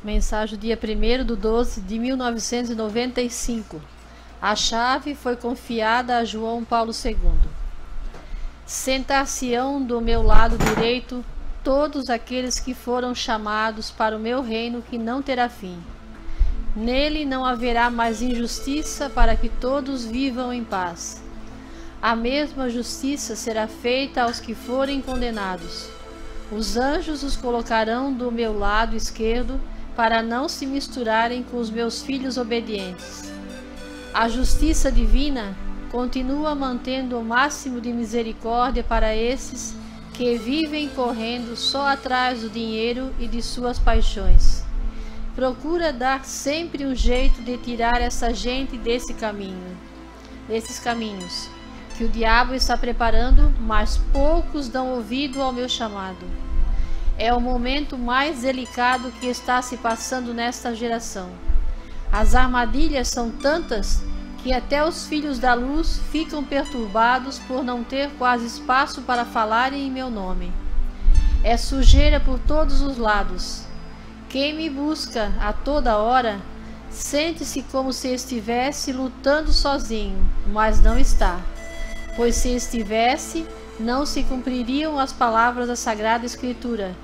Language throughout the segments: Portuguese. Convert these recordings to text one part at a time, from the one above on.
Mensagem dia 1º de 12 de 1995. A chave foi confiada a João Paulo II. Sentar-se-ão do meu lado direito todos aqueles que foram chamados para o meu reino que não terá fim. Nele não haverá mais injustiça, para que todos vivam em paz. A mesma justiça será feita aos que forem condenados. Os anjos os colocarão do meu lado esquerdo, para não se misturarem com os meus filhos obedientes. A justiça divina continua mantendo o máximo de misericórdia para esses que vivem correndo só atrás do dinheiro e de suas paixões. Procura dar sempre um jeito de tirar essa gente desses caminhos, que o diabo está preparando, mas poucos dão ouvido ao meu chamado. É o momento mais delicado que está se passando nesta geração. As armadilhas são tantas que até os filhos da luz ficam perturbados por não ter quase espaço para falarem em meu nome. É sujeira por todos os lados. Quem me busca a toda hora sente-se como se estivesse lutando sozinho, mas não está. Pois se estivesse, não se cumpririam as palavras da Sagrada Escritura,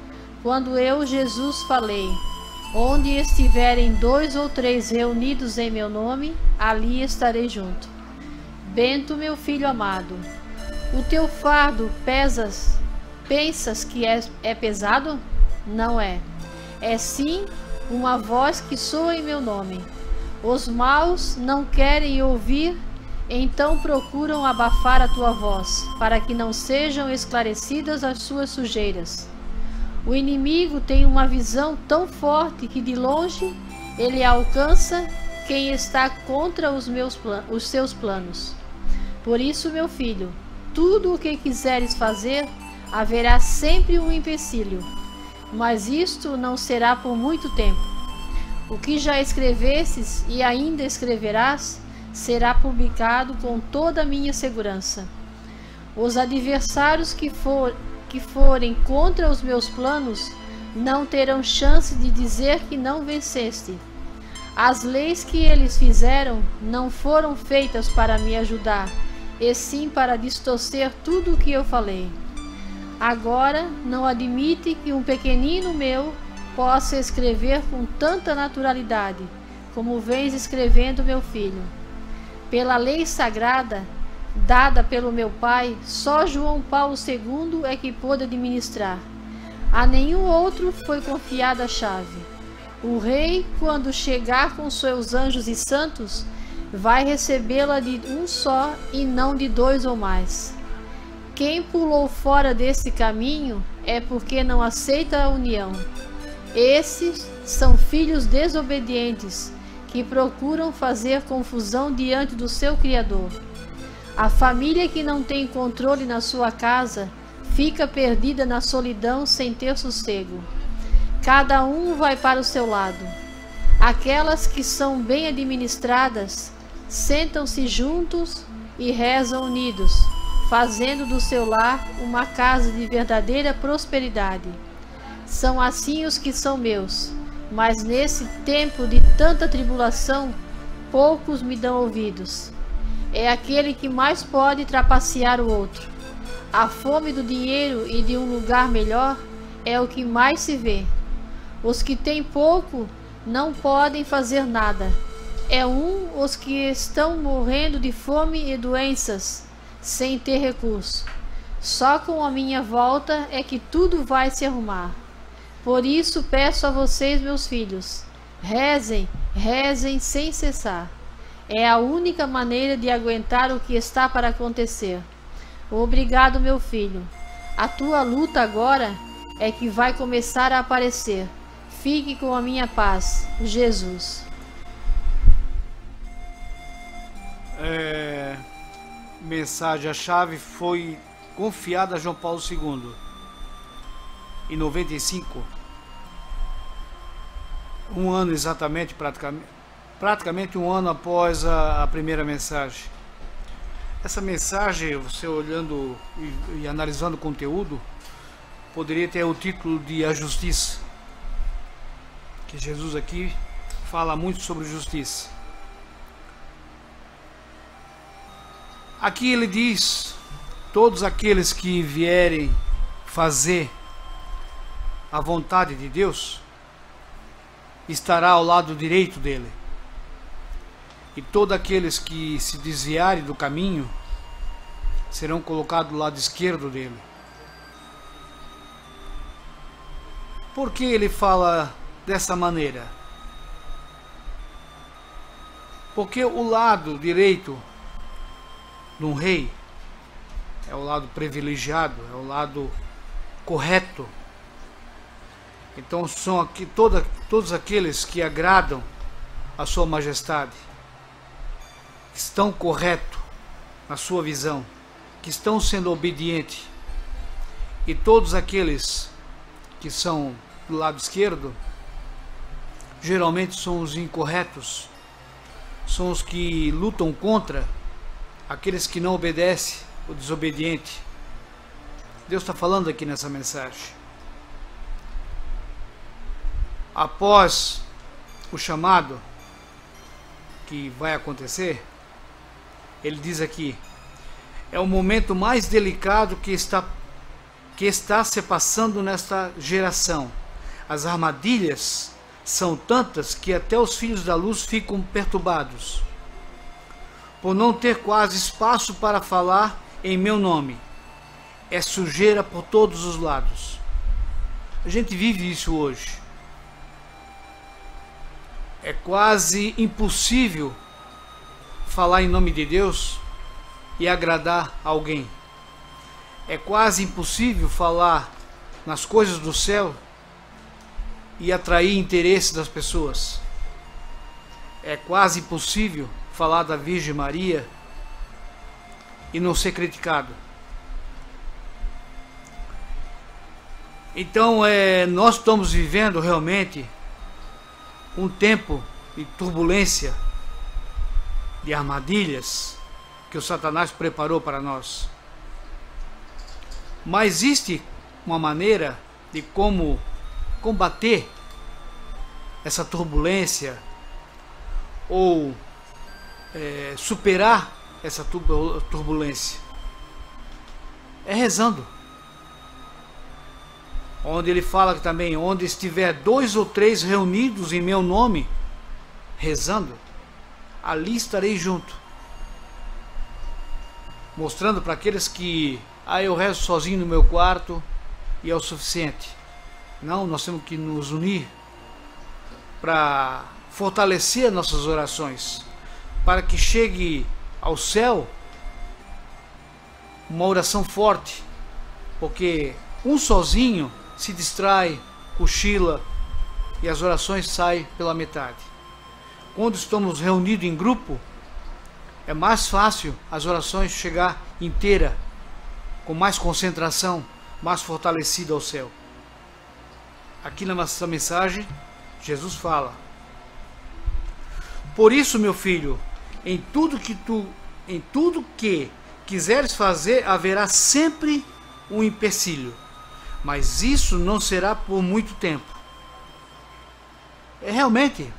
quando eu, Jesus, falei: onde estiverem 2 ou 3 reunidos em meu nome, ali estarei junto. Bento, meu filho amado, o teu fardo pensas que é pesado? Não é. É sim uma voz que soa em meu nome. Os maus não querem ouvir, então procuram abafar a tua voz, para que não sejam esclarecidas as suas sujeiras. O inimigo tem uma visão tão forte que de longe ele alcança quem está contra os seus planos. Por isso, meu filho, tudo o que quiseres fazer, haverá sempre um empecilho, mas isto não será por muito tempo. O que já escrevesses e ainda escreverás, será publicado com toda a minha segurança. Os adversários que forem contra os meus planos não terão chance de dizer que não venceste. As leis que eles fizeram não foram feitas para me ajudar, e sim para distorcer tudo o que eu falei. Agora não admite que um pequenino meu possa escrever com tanta naturalidade, como vens escrevendo, meu filho. Pela lei sagrada, dada pelo meu pai, só João Paulo II é que pôde administrar. A nenhum outro foi confiada a chave. O rei, quando chegar com seus anjos e santos, vai recebê-la de um só e não de 2 ou mais. Quem pulou fora desse caminho é porque não aceita a união. Esses são filhos desobedientes, que procuram fazer confusão diante do seu Criador. A família que não tem controle na sua casa fica perdida na solidão sem ter sossego. Cada um vai para o seu lado. Aquelas que são bem administradas sentam-se juntos e rezam unidos, fazendo do seu lar uma casa de verdadeira prosperidade. São assim os que são meus, mas nesse tempo de tanta tribulação, poucos me dão ouvidos. É aquele que mais pode trapacear o outro. A fome do dinheiro e de um lugar melhor é o que mais se vê. Os que têm pouco não podem fazer nada. Os que estão morrendo de fome e doenças, sem ter recurso. Só com a minha volta é que tudo vai se arrumar. Por isso peço a vocês, meus filhos, rezem, rezem sem cessar. É a única maneira de aguentar o que está para acontecer. Obrigado, meu filho. A tua luta agora é que vai começar a aparecer. Fique com a minha paz, Jesus. Mensagem: a chave foi confiada a João Paulo II. Em 95, um ano exatamente, praticamente um ano após a primeira mensagem. Essa mensagem, você olhando e analisando o conteúdo, poderia ter o título de A Justiça. que Jesus aqui fala muito sobre justiça. Aqui ele diz: todos aqueles que vierem fazer a vontade de Deus estará ao lado direito dele, e todos aqueles que se desviarem do caminho serão colocados do lado esquerdo dele. Por que ele fala dessa maneira? Porque o lado direito de um rei é o lado privilegiado, é o lado correto. Então são aqui todos aqueles que agradam a sua majestade, que estão corretos na sua visão, que estão sendo obedientes. E todos aqueles que são do lado esquerdo geralmente são os incorretos, são os que lutam contra aqueles que não obedecem, o desobediente. Deus está falando aqui nessa mensagem. Após o chamado que vai acontecer, ele diz aqui: é o momento mais delicado que está se passando nesta geração. As armadilhas são tantas que até os filhos da luz ficam perturbados, por não ter quase espaço para falar em meu nome. É sujeira por todos os lados. A gente vive isso hoje. É quase impossível falar em nome de Deus e agradar alguém. É quase impossível falar nas coisas do céu e atrair interesse das pessoas. É quase impossível falar da Virgem Maria e não ser criticado. Então nós estamos vivendo realmente um tempo de turbulência, de armadilhas que o Satanás preparou para nós. Mas existe uma maneira de como combater essa turbulência ou superar essa turbulência. É rezando. Onde ele fala que também, onde estiver 2 ou 3 reunidos em meu nome, rezando, ali estarei junto. Mostrando para aqueles que eu rezo sozinho no meu quarto e é o suficiente. Não, nós temos que nos unir para fortalecer nossas orações, para que chegue ao céu uma oração forte, porque um sozinho se distrai, cochila e as orações saem pela metade. Quando estamos reunidos em grupo, é mais fácil as orações chegar inteira, com mais concentração, mais fortalecida ao céu. Aqui na nossa mensagem, Jesus fala: por isso, meu filho, em tudo que quiseres fazer, haverá sempre um empecilho, mas isso não será por muito tempo. Realmente,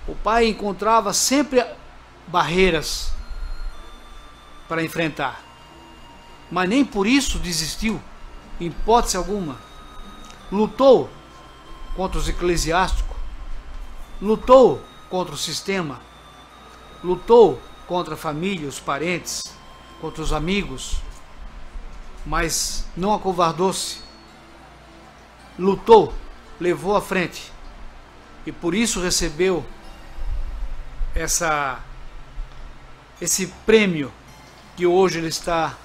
o pai encontrava sempre barreiras para enfrentar, mas nem por isso desistiu, em hipótese alguma. Lutou contra os eclesiásticos, lutou contra o sistema, lutou contra a família, os parentes, contra os amigos, mas não acovardou-se, lutou, levou à frente, e por isso recebeu esse prêmio que hoje ele está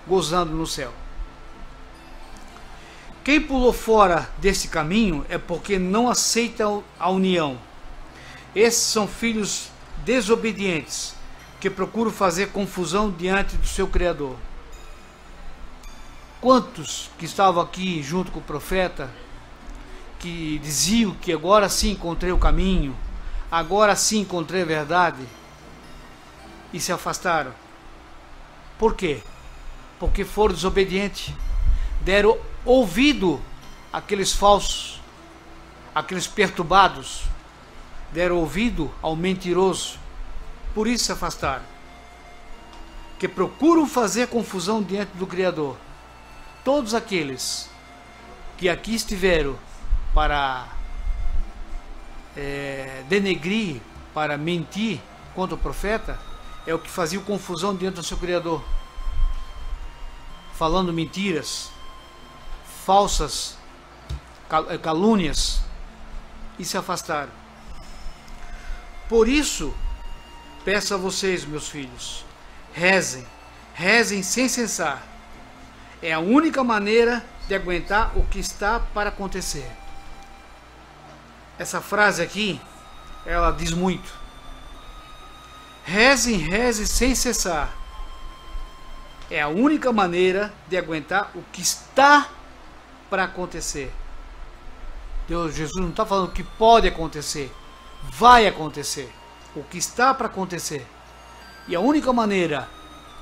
gozando no céu. Quem pulou fora desse caminho é porque não aceita a união. Esses são filhos desobedientes, que procuram fazer confusão diante do seu Criador. Quantos que estavam aqui junto com o profeta, que diziam que agora sim encontrei o caminho, agora sim encontrei a verdade, e se afastaram? Por quê? Porque foram desobedientes, deram ouvido àqueles falsos, aqueles perturbados, deram ouvido ao mentiroso, por isso se afastaram, que procuram fazer confusão diante do Criador. Todos aqueles que aqui estiveram para denegrir, para mentir contra o profeta, é o que fazia confusão diante do seu Criador, falando mentiras, falsas calúnias, e se afastaram. Por isso, peço a vocês, meus filhos, rezem, rezem sem cessar. É a única maneira de aguentar o que está para acontecer. Essa frase aqui, ela diz muito. Rezem, rezem sem cessar. É a única maneira de aguentar o que está para acontecer. Jesus não está falando que pode acontecer, vai acontecer. O que está para acontecer. E a única maneira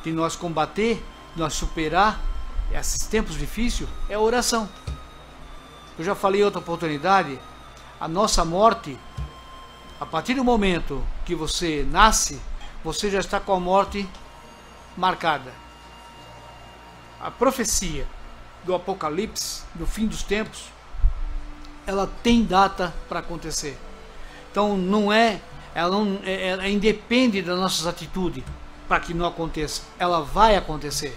de nós combater, de nós superar esses tempos difíceis, é a oração. Eu já falei em outra oportunidade, a nossa morte, a partir do momento que você nasce, você já está com a morte marcada. A profecia do Apocalipse, do fim dos tempos, ela tem data para acontecer. Então ela independe das nossas atitudes para que não aconteça. Ela vai acontecer.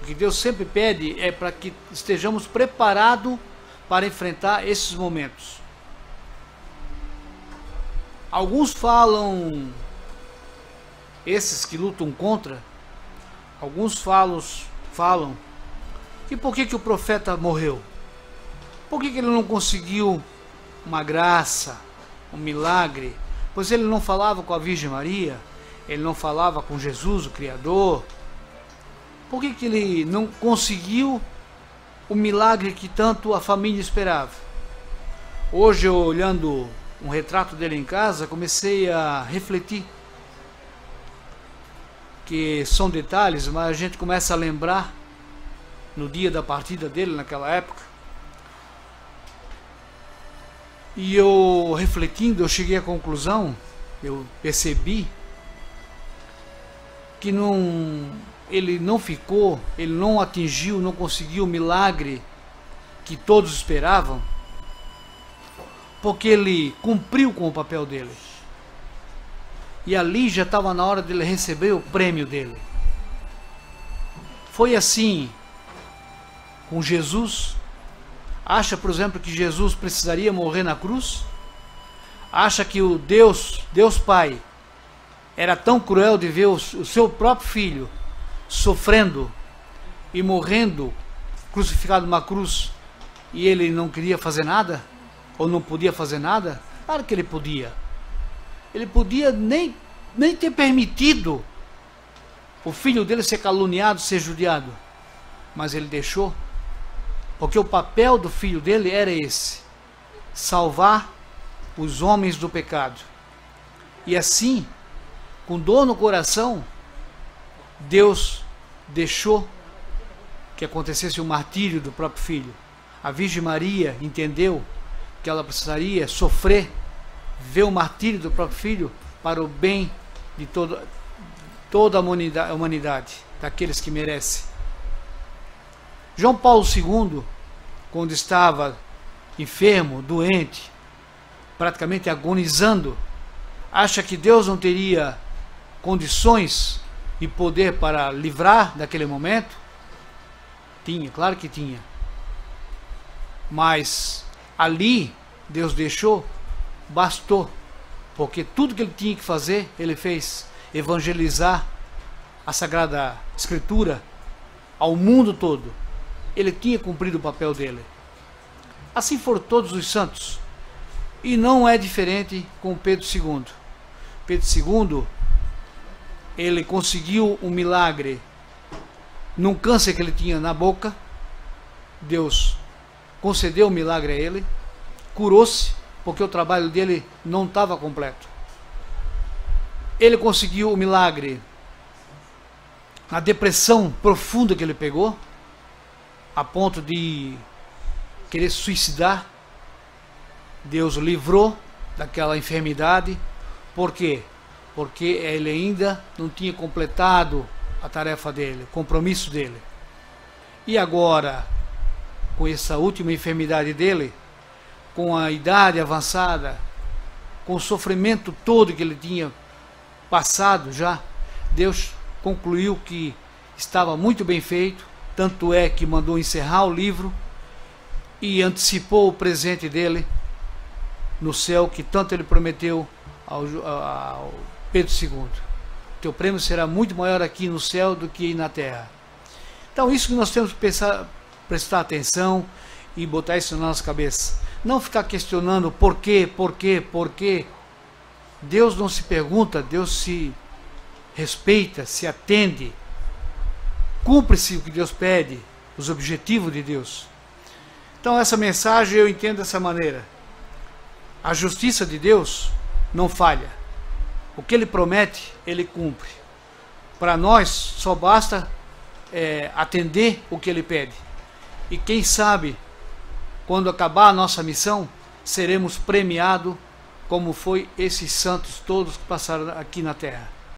O que Deus sempre pede é para que estejamos preparados para enfrentar esses momentos. Alguns falam, esses que lutam contra, alguns falam que por que o profeta morreu? Por que ele não conseguiu uma graça, um milagre? Pois ele não falava com a Virgem Maria, ele não falava com Jesus, o Criador. Por que ele não conseguiu o milagre que tanto a família esperava? Hoje, eu, olhando um retrato dele em casa, comecei a refletir. Que são detalhes, mas a gente começa a lembrar no dia da partida dele, naquela época. E eu, refletindo, eu cheguei à conclusão, eu percebi que ele não ficou, ele não atingiu, não conseguiu o milagre que todos esperavam, porque ele cumpriu com o papel dele. E ali já estava na hora dele receber o prêmio dele. Foi assim com Jesus. Acha, por exemplo, que Jesus precisaria morrer na cruz? Acha que o Deus Pai, era tão cruel de ver o seu próprio filho sofrendo e morrendo, crucificado numa cruz, e ele não queria fazer nada? Ou não podia fazer nada? Claro que ele podia. Ele podia nem ter permitido o filho dele ser caluniado, ser judiado. Mas ele deixou. Porque o papel do filho dele era esse: salvar os homens do pecado. E assim, com dor no coração, Deus deixou que acontecesse o martírio do próprio filho. A Virgem Maria entendeu que ela precisaria sofrer, ver o martírio do próprio filho para o bem de toda a humanidade, daqueles que merecem. João Paulo II, quando estava enfermo, doente, praticamente agonizando, acha que Deus não teria condições e poder para livrar daquele momento? Tinha, claro que tinha. Mas ali Deus deixou, bastou, porque tudo que ele tinha que fazer, ele fez: evangelizar a Sagrada Escritura ao mundo todo. Ele tinha cumprido o papel dele. Assim foram todos os santos. E não é diferente com Pedro II. Pedro II, ele conseguiu um milagre num câncer que ele tinha na boca. Deus concedeu o milagre a ele, curou-se, porque o trabalho dele não estava completo. Ele conseguiu o milagre na depressão profunda que ele pegou, a ponto de querer se suicidar. Deus o livrou daquela enfermidade. Por quê? Porque ele ainda não tinha completado a tarefa dele, o compromisso dele. E agora, com essa última enfermidade dele, com a idade avançada, com o sofrimento todo que ele tinha passado já, Deus concluiu que estava muito bem feito, tanto é que mandou encerrar o livro e antecipou o presente dele no céu, que tanto ele prometeu ao Pedro II. Teu prêmio será muito maior aqui no céu do que na terra. Então isso que nós temos que prestar atenção e botar isso na nossa cabeça. Não ficar questionando por quê. Deus não se pergunta, Deus se respeita, se atende. Cumpre-se o que Deus pede, os objetivos de Deus. Então essa mensagem eu entendo dessa maneira. A justiça de Deus não falha. O que Ele promete, Ele cumpre. Para nós só basta atender o que Ele pede. E quem sabe, quando acabar a nossa missão, seremos premiados como foi esses santos todos que passaram aqui na terra.